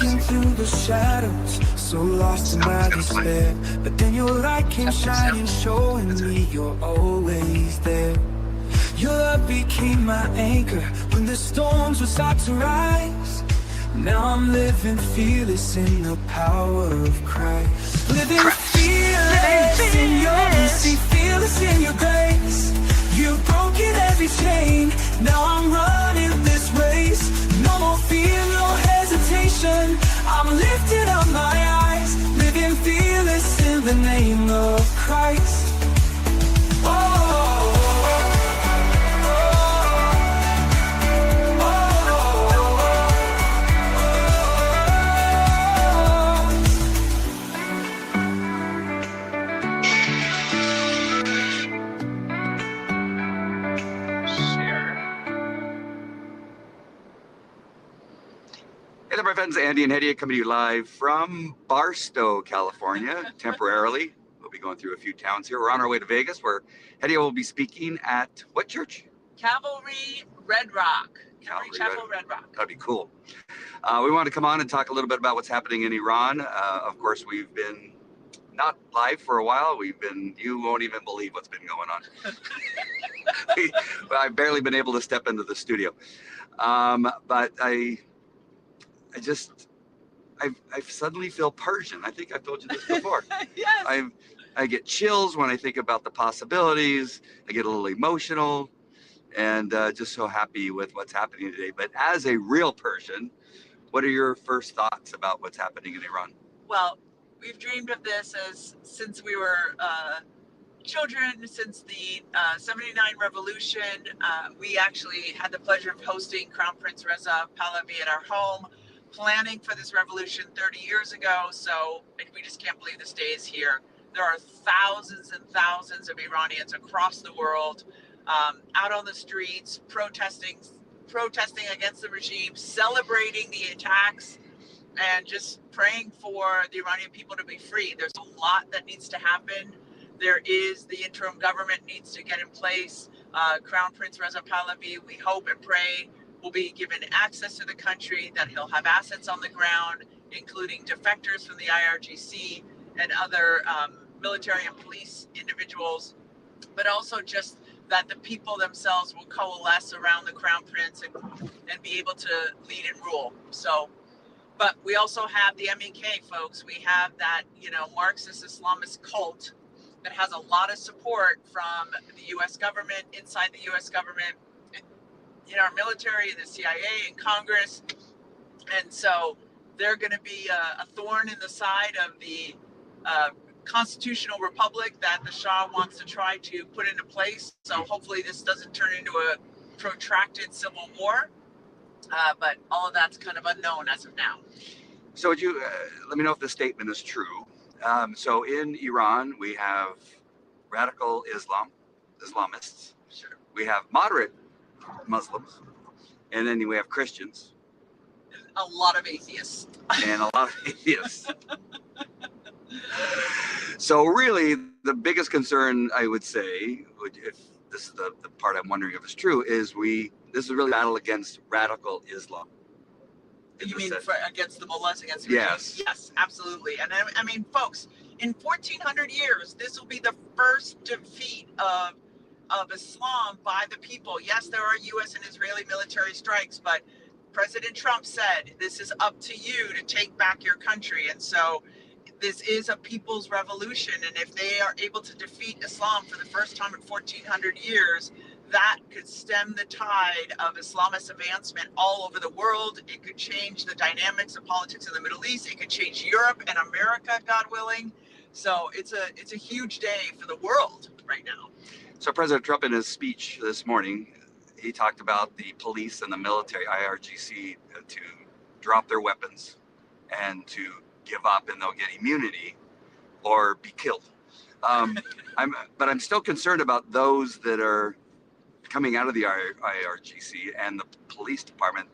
walking through the shadows, so lost in my despair. But then your light came shining, showing me you're always there. Your love became my anchor when the storms would start to rise. Now I'm living fearless in the power of Christ. Living fearless in your mercy, fearless in your grace. You've broken every chain, now I'm running this race. No more fear, no hesitation, I'm lifting up my eyes. Living fearless in the name of Christ. Hey there, my friends. Andy and Hedieh coming to you live from Barstow, California, temporarily. We'll be going through a few towns here. We're on our way to Vegas, where Hedieh will be speaking at what church? Calvary Red Rock. Calvary Chapel Red Rock. That'd be cool. We wanted to come on and talk a little bit about what's happening in Iran. Of course, we've been not live for a while. You won't even believe what's been going on. I've barely been able to step into the studio. But I suddenly feel Persian. I think I've told you this before. Yes. I get chills when I think about the possibilities. I get a little emotional, and just so happy with what's happening today. But as a real Persian, what are your first thoughts about what's happening in Iran? Well, we've dreamed of this since we were children, since the 79 revolution. We actually had the pleasure of hosting Crown Prince Reza Pahlavi at our home, planning for this revolution 30 years ago. So we just can't believe this day is here. There are thousands and thousands of Iranians across the world out on the streets protesting against the regime, celebrating the attacks, and just praying for the Iranian people to be free. There's a lot that needs to happen. The interim government needs to get in place. Crown Prince Reza Pahlavi, we hope and pray, will be given access to the country, that he'll have assets on the ground, including defectors from the IRGC and other military and police individuals, but also just that the people themselves will coalesce around the Crown Prince and be able to lead and rule. So, but we also have the MEK, folks. We have that, Marxist Islamist cult that has a lot of support from the U.S. government, inside the U.S. government, in our military, the CIA, and Congress. And so they're going to be a thorn in the side of the constitutional republic that the Shah wants to try to put into place. So hopefully this doesn't turn into a protracted civil war. But all of that's kind of unknown as of now. So would you let me know if this statement is true? So in Iran, we have radical Islamists. Sure. We have moderate Muslims, and then we have Christians. A lot of atheists. And a lot of atheists. So really, the biggest concern, I would say, if this is the part I'm wondering if it's true, is this is really a battle against radical Islam. You mean against the mullahs, against the Yes. regime? Yes, absolutely. And I mean, folks, in 1400 years, this will be the first defeat of Islam by the people. Yes, there are U.S. and Israeli military strikes, but President Trump said this is up to you to take back your country. And so this is a people's revolution. And if they are able to defeat Islam for the first time in 1400 years, that could stem the tide of Islamist advancement all over the world. It could change the dynamics of politics in the Middle East. It could change Europe and America, God willing. So it's a huge day for the world right now. So President Trump, in his speech this morning, he talked about the police and the military, IRGC, to drop their weapons and to give up, and they'll get immunity or be killed. But I'm still concerned about those that are coming out of the IRGC and the police department.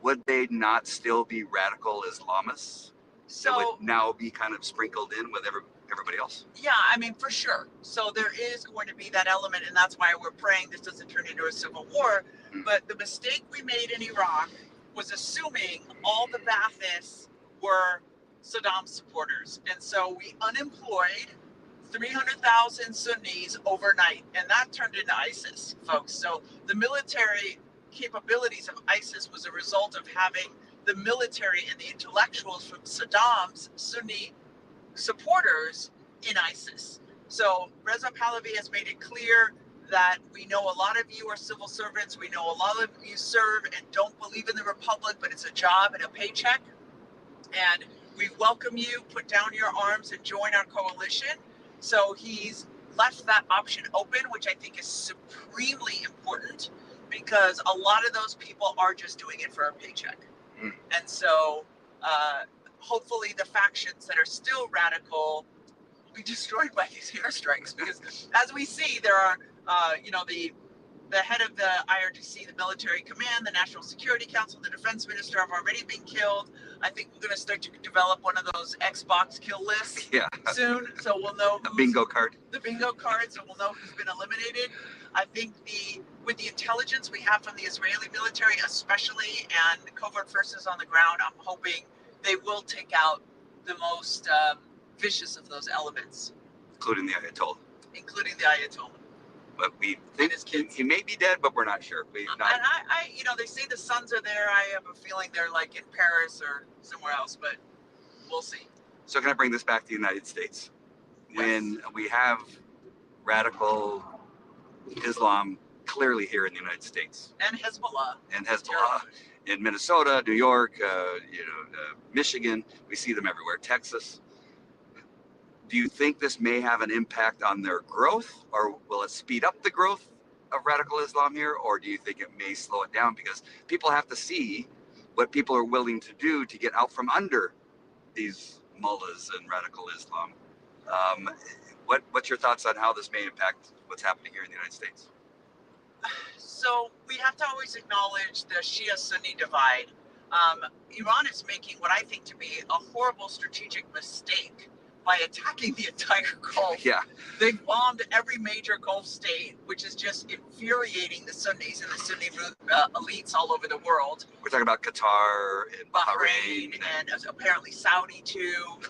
Would they not still be radical Islamists? So that would now be kind of sprinkled in with everybody else? Yeah, I mean, for sure. So there is going to be that element, and that's why we're praying this doesn't turn into a civil war. But the mistake we made in Iraq was assuming all the Baathists were Saddam supporters. And so we unemployed 300,000 Sunnis overnight, and that turned into ISIS, folks. So the military capabilities of ISIS was a result of having the military and the intellectuals from Saddam's Sunni supporters in ISIS. So Reza Pahlavi has made it clear that we know a lot of you are civil servants. We know a lot of you serve and don't believe in the republic, but it's a job and a paycheck. And we welcome you, put down your arms and join our coalition. So he's left that option open, which I think is supremely important, because a lot of those people are just doing it for a paycheck. And so hopefully the factions that are still radical will be destroyed by these airstrikes, because as we see, there are, the head of the IRGC, the military command, the National Security Council, the defense minister have already been killed. I think we're going to start to develop one of those Xbox kill lists soon, so we'll know a bingo card. The bingo card, so we'll know who's been eliminated. I think with the intelligence we have from the Israeli military, especially, and the covert forces on the ground, I'm hoping they will take out the most vicious of those elements, including the Ayatollah. But we think he may be dead, but we're not sure. And they say the sons are there. I have a feeling they're like in Paris or somewhere else, but we'll see. So can I bring this back to the United States? Yes. When we have radical Islam clearly here in the United States. And Hezbollah. In Minnesota, New York, Michigan, we see them everywhere. Texas. Do you think this may have an impact on their growth, or will it speed up the growth of radical Islam here, or do you think it may slow it down, because people have to see what people are willing to do to get out from under these mullahs and radical Islam? What's your thoughts on how this may impact what's happening here in the United States? So we have to always acknowledge the Shia-Sunni divide. Iran is making what I think to be a horrible strategic mistake by attacking the entire Gulf. Yeah. They've bombed every major Gulf state, which is just infuriating the Sunnis and the Sunni elites all over the world. We're talking about Qatar and Bahrain and apparently Saudi too.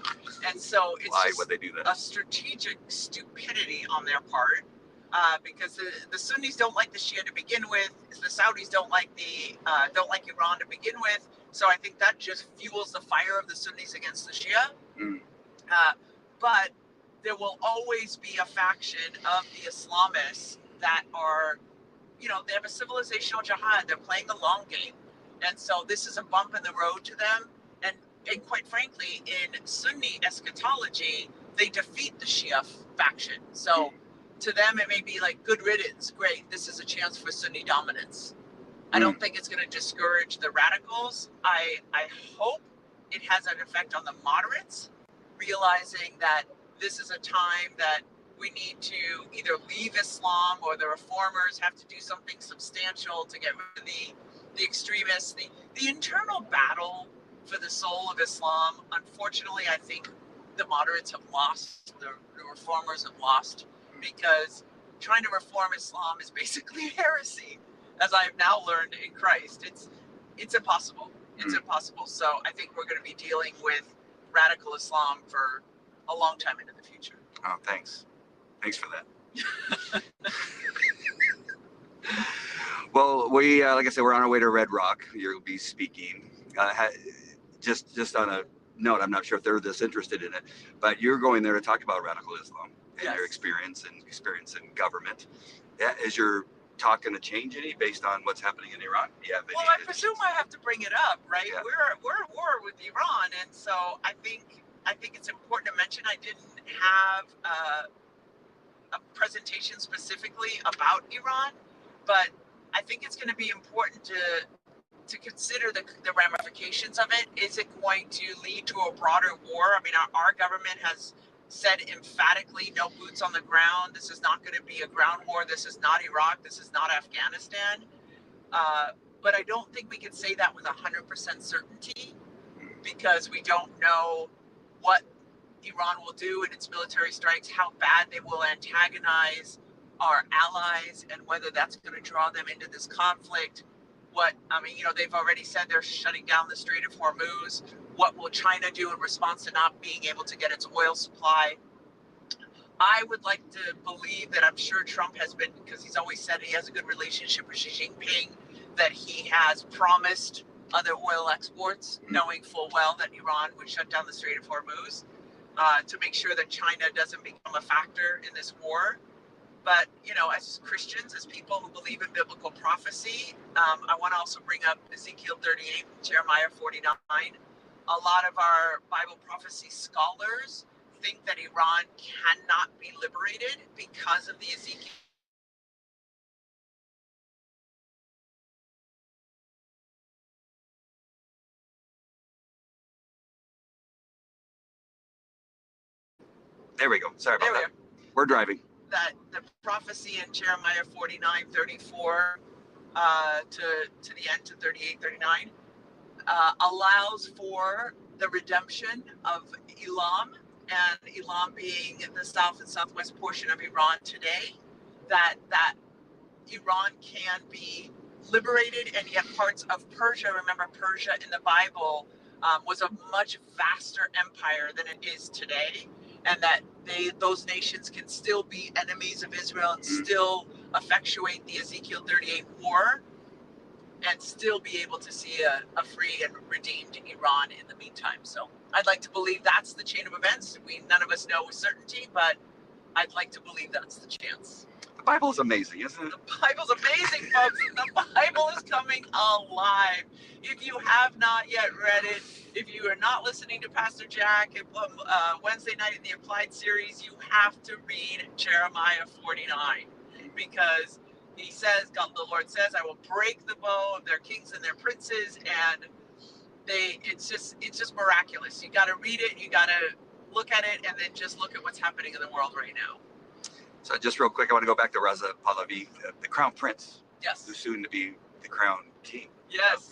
And so it's why would they do that? A strategic stupidity on their part, because the Sunnis don't like the Shia to begin with. The Saudis don't like Iran to begin with. So I think that just fuels the fire of the Sunnis against the Shia. But there will always be a faction of the Islamists that are, they have a civilizational jihad. They're playing the long game. And so this is a bump in the road to them. And quite frankly, in Sunni eschatology, they defeat the Shia faction. So to them, it may be like good riddance. Great. This is a chance for Sunni dominance. I don't think it's going to discourage the radicals. I hope it has an effect on the moderates, realizing that this is a time that we need to either leave Islam, or the reformers have to do something substantial to get rid of the extremists. The internal battle for the soul of Islam, unfortunately, I think the moderates have lost, the reformers have lost, because trying to reform Islam is basically heresy, as I have now learned in Christ. It's impossible. It's impossible. So I think we're going to be dealing with radical Islam for a long time into the future. Oh, thanks. Thanks for that. Well, we, like I said, we're on our way to Red Rock. You'll be speaking. Just on a note, I'm not sure if they're this interested in it, but you're going there to talk about radical Islam and your experience in government. Is your talk going to change any based on what's happening in Iran? Well, I presume I have to bring it up, right? Yeah. We're at war with Iran, and so I think it's important to mention I didn't have a presentation specifically about Iran, but I think it's going to be important to consider the ramifications of it. Is it going to lead to a broader war? I mean, our government has said emphatically, no boots on the ground. This is not going to be a ground war. This is not Iraq. This is not Afghanistan. But I don't think we can say that with 100% certainty, because we don't know what Iran will do in its military strikes, how bad they will antagonize our allies, and whether that's going to draw them into this conflict. they've already said they're shutting down the Strait of Hormuz. What will China do in response to not being able to get its oil supply? I would like to believe that I'm sure Trump has been, because he's always said he has a good relationship with Xi Jinping, that he has promised other oil exports, knowing full well that Iran would shut down the Strait of Hormuz to make sure that China doesn't become a factor in this war. But, as Christians, as people who believe in biblical prophecy, I want to also bring up Ezekiel 38, Jeremiah 49. A lot of our Bible prophecy scholars think that Iran cannot be liberated because of the Ezekiel. There we go. Sorry about that. We're driving. That the prophecy in Jeremiah 49, 34 to the end, to 38, 39, allows for the redemption of Elam, and Elam being the south and southwest portion of Iran today, that Iran can be liberated, and yet parts of Persia, remember Persia in the Bible was a much vaster empire than it is today, and that those nations can still be enemies of Israel and still effectuate the Ezekiel 38 war and still be able to see a free and redeemed Iran in the meantime. So I'd like to believe that's the chain of events. None of us know with certainty, but I'd like to believe that's the chance. The Bible is amazing, isn't it? The Bible's amazing, folks. The Bible is coming alive. If you have not yet read it, if you are not listening to Pastor Jack Wednesday night in the Applied series, you have to read Jeremiah 49, because he says, the Lord says, I will break the bow of their kings and their princes, and it's just miraculous. You got to read it, you got to look at it, and then just look at what's happening in the world right now. So just real quick, I want to go back to Reza Pahlavi, the crown prince. Yes. Who's soon to be the crown king. Yes.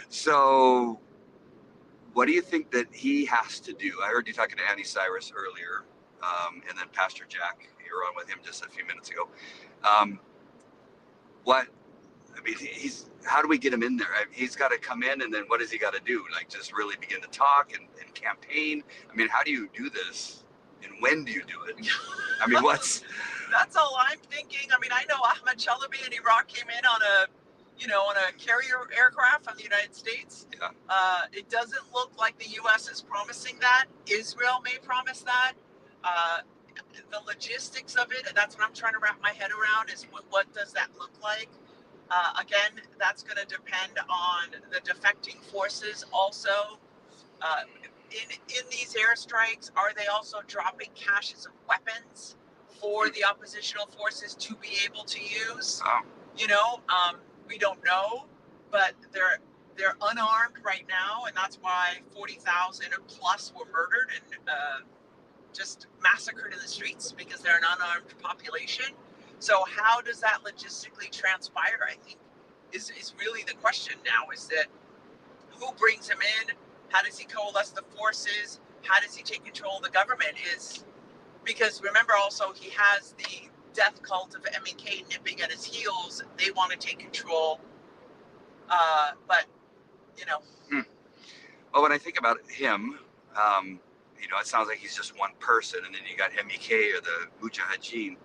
So what do you think that he has to do? I heard you talking to Annie Cyrus earlier, and then Pastor Jack, you were on with him just a few minutes ago. How do we get him in there? He's got to come in, and then what does he got to do? Like, just really begin to talk and campaign? I mean, how do you do this? And when do you do it? I mean, That's all I'm thinking. I mean, I know Ahmed Chalabi in Iraq came in on a carrier aircraft from the United States. Yeah. It doesn't look like the U.S. is promising that. Israel may promise that. The logistics of it, that's what I'm trying to wrap my head around, is what does that look like? Again, that's going to depend on the defecting forces also. In these airstrikes, are they also dropping caches of weapons for the oppositional forces to be able to use? We don't know, but they're unarmed right now, and that's why 40,000 plus were murdered and just massacred in the streets, because they're an unarmed population. So how does that logistically transpire, I think, is really the question now, is that who brings him in? How does he coalesce the forces? How does he take control of the government? Because remember also, he has the death cult of MEK nipping at his heels. They want to take control. But. Well, when I think about him, it sounds like he's just one person, and then you got MEK, or the Mujahideen.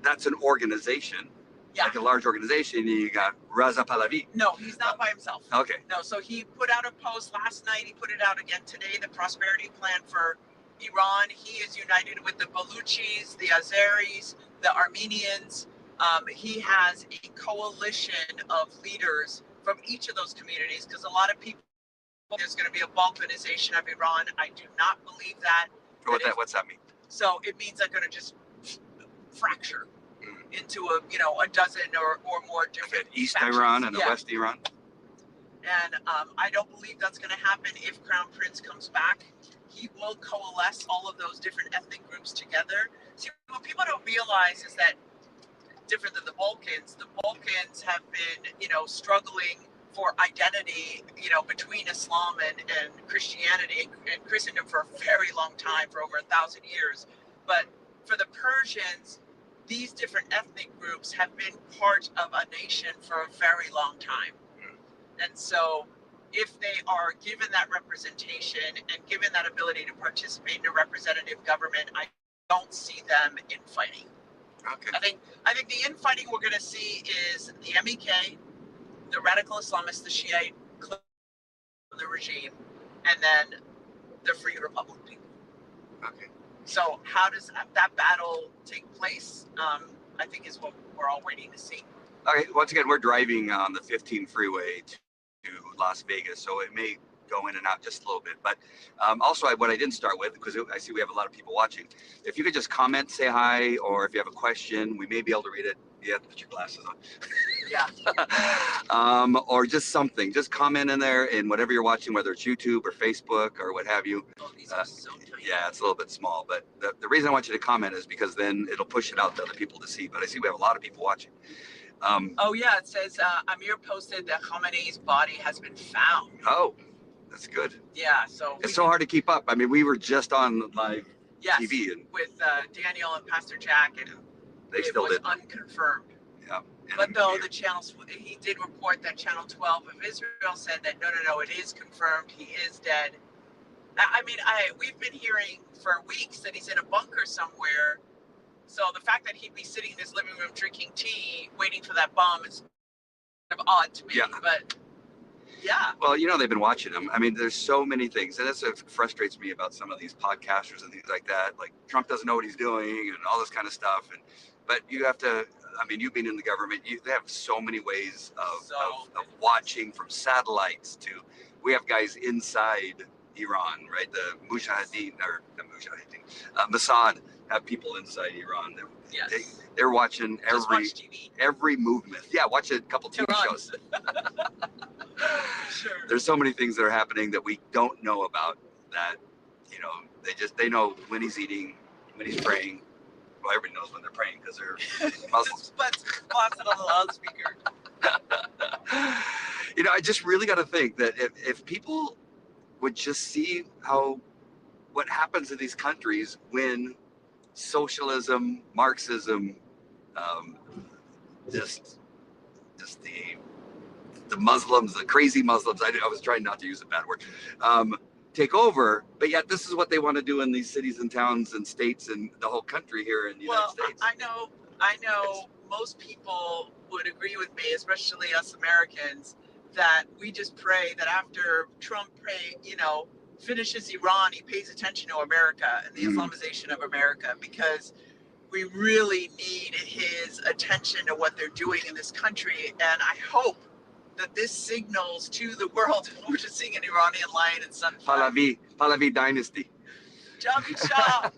That's an organization. Yeah. Like a large organization, and you got Reza Pahlavi. No, he's not by himself. Okay. No, so he put out a post last night. He put it out again today, the prosperity plan for Iran. He is united with the Baluchis, the Azeris, the Armenians. He has a coalition of leaders from each of those communities, because a lot of people, there's going to be a balkanization of Iran. I do not believe that. What's that mean? So it means they're going to just fracture into a dozen or more different East factions. Iran and the West Iran. And I don't believe that's going to happen if Crown Prince comes back. He will coalesce all of those different ethnic groups together. See, what people don't realize is that, different than the Balkans have been, struggling for identity, between Islam and Christianity and Christendom for a very long time, for over 1,000 years. But for the Persians, these different ethnic groups have been part of a nation for a very long time. And so if they are given that representation and given that ability to participate in a representative government, I don't see them infighting. Okay. I think the infighting we're going to see is the MEK, the radical Islamists, the Shiite clique of the regime, and then the Free Republic people. Okay. So how does that battle take place? I think is what we're all waiting to see. Okay. Once again, we're driving on the 15 freeway to Las Vegas, so it may go in and out just a little bit. But also, what I didn't start with, because I see we have a lot of people watching, if you could just comment, say hi, or if you have a question, we may be able to read it. You have to put your glasses on. Yeah. Or just something. Just comment in there in whatever you're watching, whether it's YouTube or Facebook or what have you. Oh, these are so tiny. Yeah, it's a little bit small, but the reason I want you to comment is because then it'll push it out to other people to see. But I see we have a lot of people watching. Oh yeah, it says Amir posted that Khamenei's body has been found. Oh, that's good. Yeah, so It's so hard to keep up. I mean, we were just on live TV, and with Daniel and Pastor Jack, and they it still was did. unconfirmed. Yeah. But though the channels, he did report that Channel 12 of Israel said that no, it is confirmed, he is dead. I mean, we've been hearing for weeks that he's in a bunker somewhere. So the fact that he'd be sitting in his living room drinking tea, waiting for that bomb is kind of odd to me. Yeah. But yeah. Well, they've been watching him. I mean, there's so many things, and that's what frustrates me about some of these podcasters and things like that. Like Trump doesn't know what he's doing and all this kind of stuff. But you have to. I mean, you've been in the government. They have so many ways of watching, from satellites to. We have guys inside Iran, right? The Mossad have people inside Iran. Yes. They're watching every movement. Yeah, watch a couple TV shows. Sure. There's so many things that are happening that we don't know about. That they know when he's eating, when he's praying. Well, everybody knows when they're praying because they're Muslims. But blasted on the loudspeaker. I just really got to think that if people would just see what happens in these countries when socialism, Marxism, just the Muslims, the crazy Muslims. I was trying not to use a bad word. Take over, but yet this is what they want to do in these cities and towns and states and the whole country here in the United States. I know most people would agree with me, especially us Americans, that we just pray that after Trump finishes Iran, he pays attention to America and the Islamization of America, because we really need his attention to what they're doing in this country. And I hope that this signals to the world, we're just seeing an Iranian lion and sunflower. Pahlavi dynasty. Javi Shah,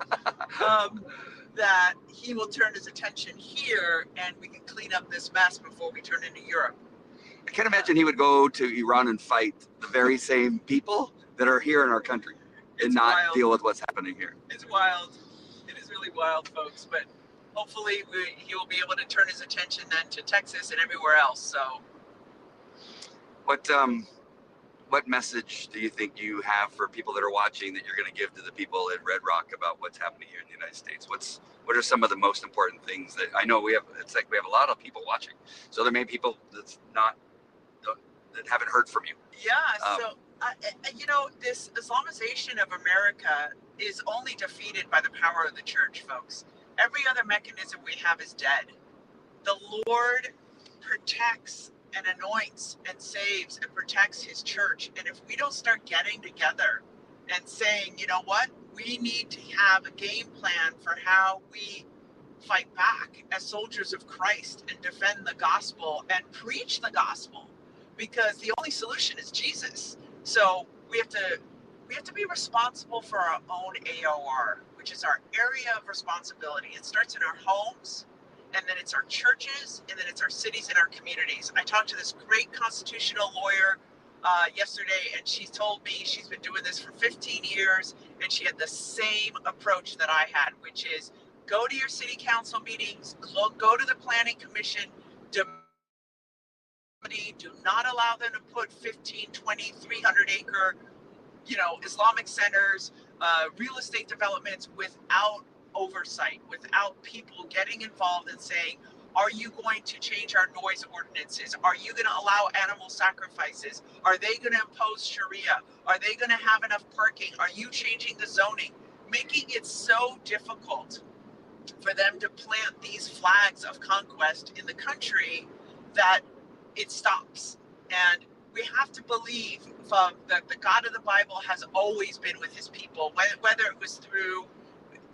that he will turn his attention here and we can clean up this mess before we turn into Europe. I can't imagine he would go to Iran and fight the very same people that are here in our country and not deal with what's happening here. It's wild. It is really wild, folks. But hopefully he will be able to turn his attention then to Texas and everywhere else. So, what message do you think you have for people that are watching that you're going to give to the people at Red Rock about what's happening here in the United States? What are some of the most important things that I know we have? It's like we have a lot of people watching, so there may be people that haven't heard from you. Yeah. This Islamization of America is only defeated by the power of the church, folks. Every other mechanism we have is dead. The Lord protects and anoints and saves and protects his church. And if we don't start getting together and saying, you know what, we need to have a game plan for how we fight back as soldiers of Christ and defend the gospel and preach the gospel, because the only solution is Jesus. So we have to be responsible for our own AOR, which is our area of responsibility. It starts in our homes, and then it's our churches, and then it's our cities and our communities. I talked to this great constitutional lawyer yesterday, and she told me she's been doing this for 15 years, and she had the same approach that I had, which is go to your city council meetings, go to the planning commission, do not allow them to put 15, 20, 300 acre, Islamic centers, real estate developments without oversight, without people getting involved and saying, are you going to change our noise ordinances? Are you going to allow animal sacrifices? Are they going to impose Sharia? Are they going to have enough parking? Are you changing the zoning? Making it so difficult for them to plant these flags of conquest in the country that it stops. And we have to believe that the God of the Bible has always been with his people, whether it was through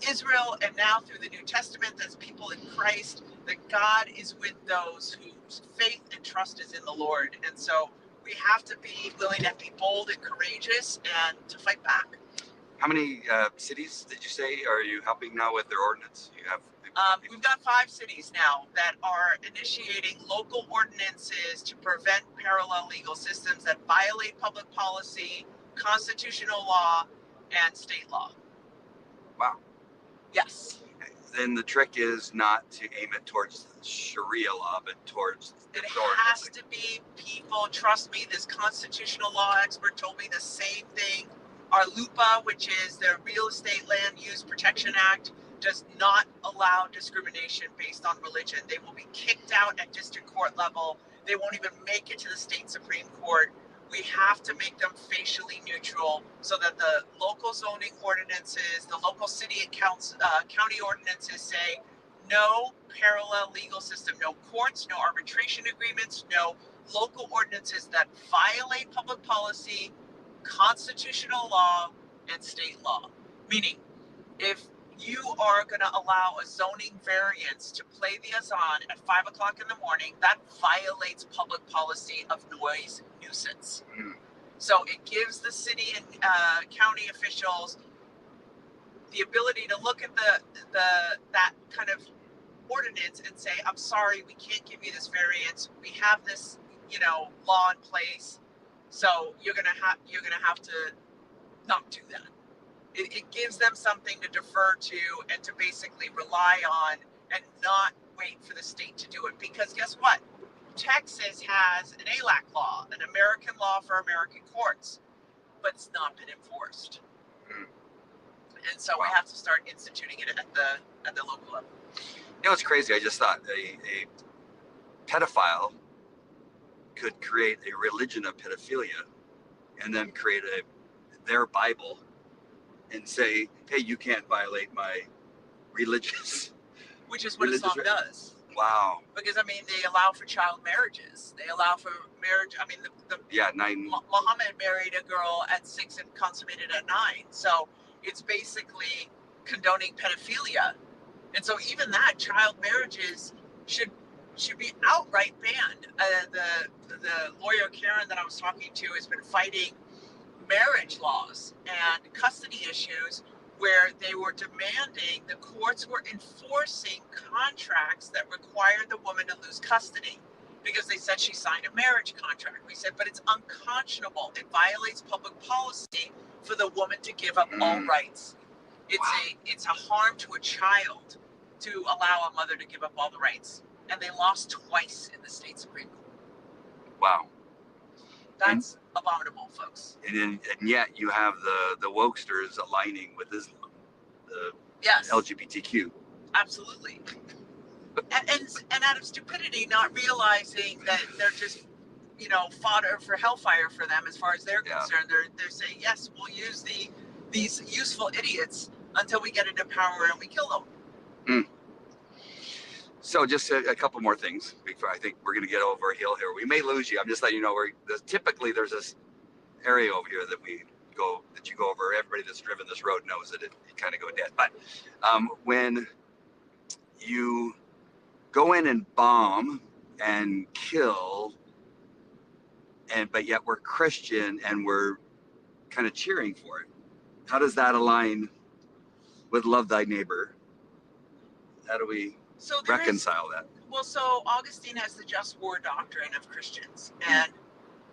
Israel and now through the New Testament as people in Christ, that God is with those whose faith and trust is in the Lord. And so we have to be willing to be bold and courageous and to fight back. How many cities did you say are you helping now with their ordinance? You have. We've got 5 cities now that are initiating local ordinances to prevent parallel legal systems that violate public policy, constitutional law, and state law. Wow. Yes. Then the trick is not to aim it towards Sharia law, but towards the It has to be people. Trust me, this constitutional law expert told me the same thing. Our LUPA, which is the Real Estate Land Use Protection Act, does not allow discrimination based on religion. They will be kicked out at district court level. They won't even make it to the state Supreme Court. We have to make them facially neutral so that the local zoning ordinances, the local city and county ordinances say no parallel legal system, no courts, no arbitration agreements, no local ordinances that violate public policy, constitutional law, and state law. Meaning, if you are going to allow a zoning variance to play the azan at 5 o'clock in the morning, that violates public policy of noise nuisance. So it gives the city and county officials the ability to look at that kind of ordinance and say, I'm sorry, we can't give you this variance. We have this, law in place. So you're gonna have to not do that. It gives them something to defer to and to basically rely on and not wait for the state to do it. Because guess what? Texas has an ALAC law, an American law for American courts, but it's not been enforced. And so we have to start instituting it at the local level. It's crazy. I just thought a pedophile could create a religion of pedophilia and then create their Bible and say, hey, you can't violate my religious. Which is what Islam does. Wow. Because, they allow for child marriages. They allow for marriage. 9. Muhammad married a girl at 6 and consummated at 9. So it's basically condoning pedophilia. And so even that, child marriages should be outright banned. The lawyer, Karen, that I was talking to has been fighting marriage laws and custody issues where they were demanding, the courts were enforcing contracts that required the woman to lose custody because they said she signed a marriage contract. We said, but it's unconscionable. It violates public policy for the woman to give up all rights. It's a harm to a child to allow a mother to give up all the rights. And they lost twice in the state Supreme Court. Wow. That's abominable, folks. And yet you have the wokesters aligning with Islam, the Yes. LGBTQ. Absolutely. And out of stupidity, not realizing that they're just, fodder for hellfire for them as far as they're concerned. They're saying, yes, we'll use these useful idiots until we get into power and we kill them. So just a couple more things before I think we're going to get over a hill here. We may lose you. I'm just letting you know typically there's this area over here that you go over. Everybody that's driven this road knows that you kind of go dead. But when you go in and bomb and kill, but yet we're Christian and we're kind of cheering for it, how does that align with love thy neighbor? How do we reconcile that? Well, so Augustine has the just war doctrine of Christians, and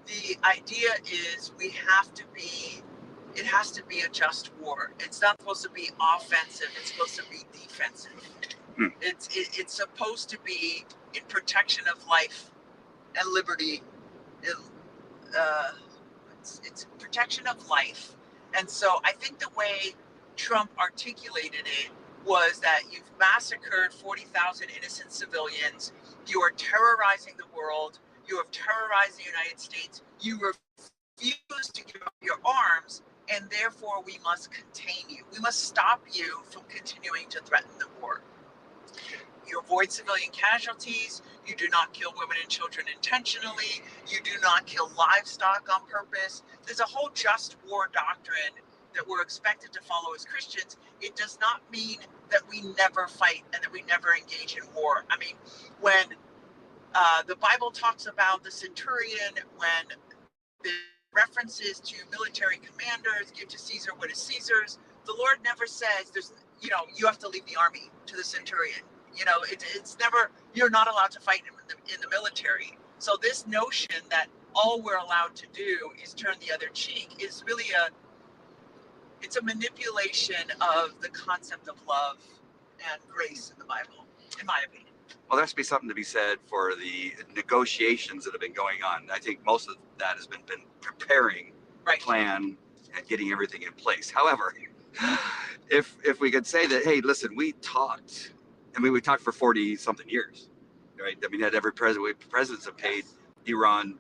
the idea is it has to be a just war. It's not supposed to be offensive. It's supposed to be defensive. It's supposed to be in protection of life and liberty. It's protection of life. And so I think the way Trump articulated it was that you've massacred 40,000 innocent civilians. You are terrorizing the world. You have terrorized the United States. You refuse to give up your arms, and therefore we must contain you. We must stop you from continuing to threaten the war. You avoid civilian casualties. You do not kill women and children intentionally. You do not kill livestock on purpose. There's a whole just war doctrine that we're expected to follow as Christians. It does not mean that we never fight and that we never engage in war. I mean, when the Bible talks about the centurion, when the references to military commanders, give to Caesar what is Caesar's, the Lord never says you have to leave the army to the centurion. It's never, you're not allowed to fight in the military. So this notion that all we're allowed to do is turn the other cheek is really it's a manipulation of the concept of love and grace in the Bible, in my opinion. Well, there has to be something to be said for the negotiations that have been going on. I think most of that has been preparing the plan and getting everything in place. However, if we could say that, hey, listen, we talked. I mean, we talked for 40 something years, right? I mean, presidents have paid Iran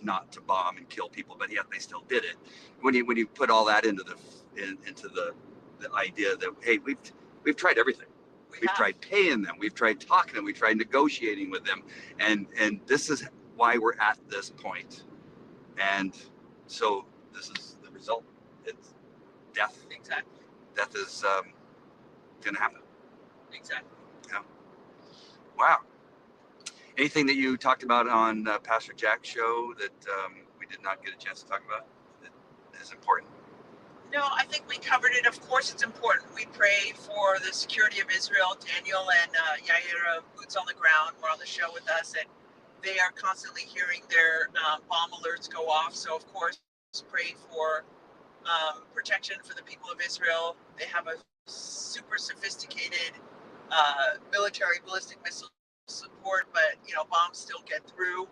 not to bomb and kill people, but yet they still did it. When you put all that into the idea that, hey, we've tried everything. We've tried paying them. We've tried talking to them. We've tried negotiating with them. And this is why we're at this point. And so this is the result. It's death. Exactly. Death is going to happen. Exactly. Yeah. Wow. Anything that you talked about on Pastor Jack's show that we did not get a chance to talk about that is important? No, I think we covered it. Of course, it's important. We pray for the security of Israel. Daniel and Yair are boots on the ground. Were on the show with us, and they are constantly hearing their bomb alerts go off. So, of course, pray for protection for the people of Israel. They have a super sophisticated military ballistic missile support, but bombs still get through.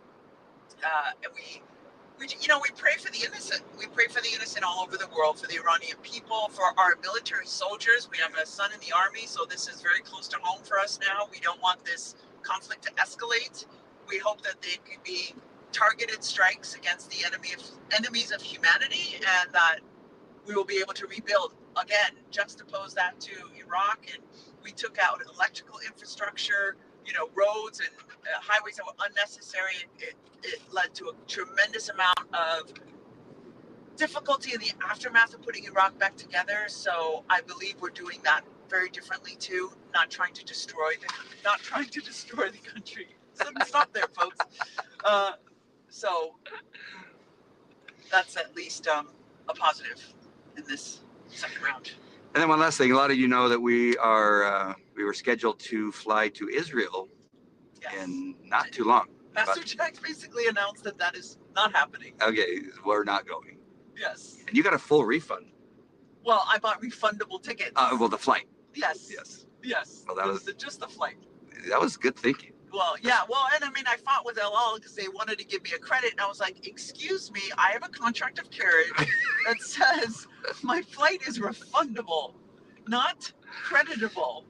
And we pray for the innocent. We pray for the innocent all over the world, for the Iranian people, for our military soldiers. We have a son in the army, so this is very close to home for us now. We don't want this conflict to escalate. We hope that they could be targeted strikes against the enemies of humanity, and that we will be able to rebuild. Again, juxtapose that to Iraq, and we took out electrical infrastructure, roads and highways that were unnecessary. It led to a tremendous amount of difficulty in the aftermath of putting Iraq back together. So I believe we're doing that very differently too, not trying to destroy the country. So stop there, folks. So that's at least a positive in this second round. And then one last thing, a lot of you know that we were scheduled to fly to Israel in not too long. Pastor Jack basically announced that is not happening. Okay, we're not going. Yes. And you got a full refund. Well, I bought refundable tickets. Well, the flight. Yes. Well, that was just the flight. That was good thinking. Well, yeah. Well, and I mean, I fought with LL because they wanted to give me a credit, and I was like, "Excuse me, I have a contract of carriage that says my flight is refundable, not creditable,"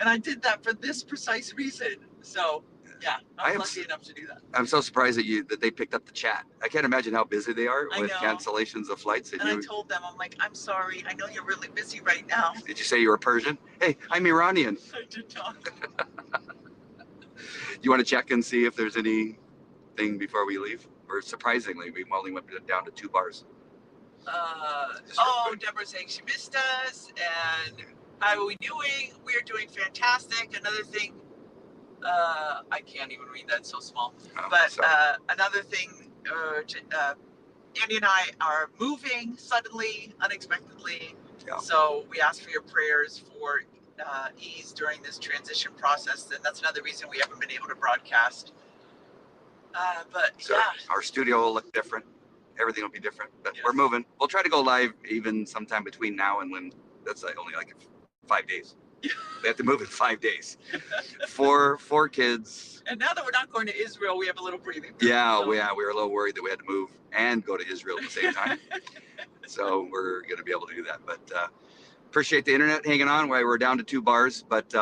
and I did that for this precise reason. So, yeah, I was lucky enough to do that. I'm so surprised that they picked up the chat. I can't imagine how busy they are with know. cancellations of flights. And I told them, I'm like, "I'm sorry. I know you're really busy right now." Did you say you were Persian? Hey, I'm Iranian. I did not. You want to check and see if there's anything before we leave? Or surprisingly, we only went down to 2 bars. Deborah's saying she missed us, and how are we doing? We are doing fantastic. Another thing, I can't even read that, it's so small. But another thing, Andy and I are moving suddenly, unexpectedly. Yeah. So we ask for your prayers for ease during this transition process, and that's another reason we haven't been able to broadcast. Our studio will look different. Everything will be different, but we're moving. We'll try to go live even sometime between now and when. That's only like 5 days. We have to move in 5 days. Four kids. And now that we're not going to Israel, we have a little breathing room. Yeah, we were a little worried that we had to move and go to Israel at the same time. So we're going to be able to do that. But Appreciate the internet hanging on while we're down to 2 bars, but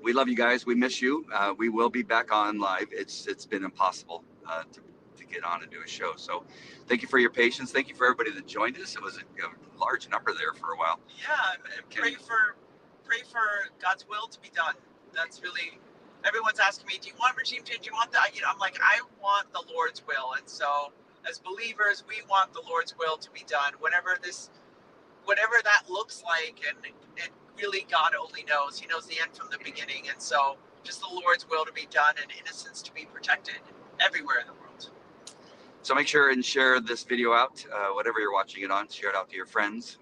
we love you guys. We miss you. We will be back on live. It's been impossible to get on and do a show. So thank you for your patience. Thank you for everybody that joined us. It was a large number there for a while. Yeah, and pray for God's will to be done. That's really, everyone's asking me, do you want regime change? Do you want that? I'm like, I want the Lord's will. And so as believers, we want the Lord's will to be done. Whatever that looks like, and it really, God only knows. He knows the end from the beginning. And so just the Lord's will to be done and innocence to be protected everywhere in the world. So make sure and share this video out, whatever you're watching it on. Share it out to your friends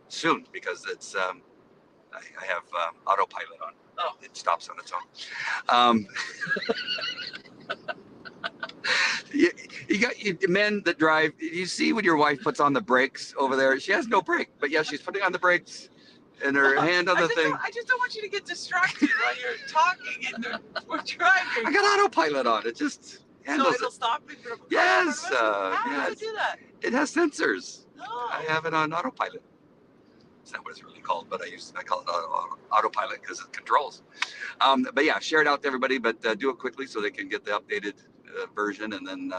soon, because it's I have autopilot on. Oh, it stops on its own. You got men that drive. You see when your wife puts on the brakes over there, she has no brake, but yeah, she's putting on the brakes and her hand on the thing. I just don't want you to get distracted while you're talking and we're driving. I got autopilot on. It just handles so it'll stop me from Yes, how yes. does it do that? It has sensors. Oh. I have it on autopilot. It's not what it's really called, but I call it autopilot because it controls. But yeah, share it out to everybody, but do it quickly so they can get the updated version, and then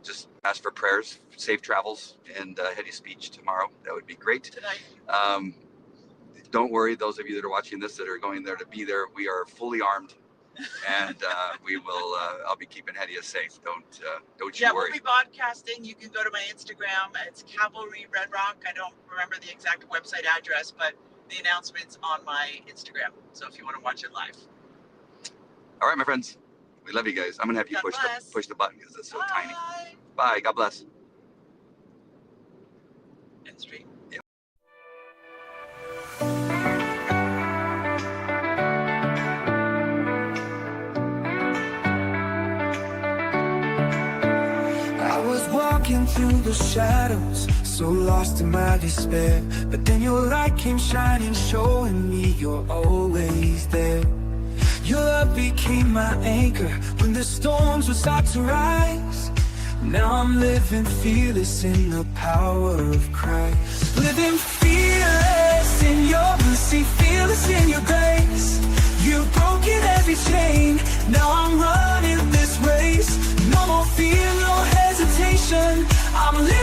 just ask for prayers, safe travels, and Hedieh's speech tomorrow. That would be great. Tonight. Don't worry, those of you that are watching this that are going there to be there, we are fully armed, and we will. I'll be keeping Hedieh safe. Don't you worry. We'll be broadcasting. You can go to my Instagram. It's Cavalry Red Rock. I don't remember the exact website address, but the announcement's on my Instagram. So if you want to watch it live. All right, my friends. We love you guys. I'm gonna have you God push the button because it's so tiny. Bye. Bye. God bless. End stream. Yeah. I was walking through the shadows, so lost in my despair, but then your light came shining, showing me you're always there. Your love became my anchor when the storms would start to rise. Now I'm living fearless in the power of Christ. Living fearless in your mercy, fearless in your grace. You've broken every chain, now I'm running this race. No more fear, no hesitation, I'm living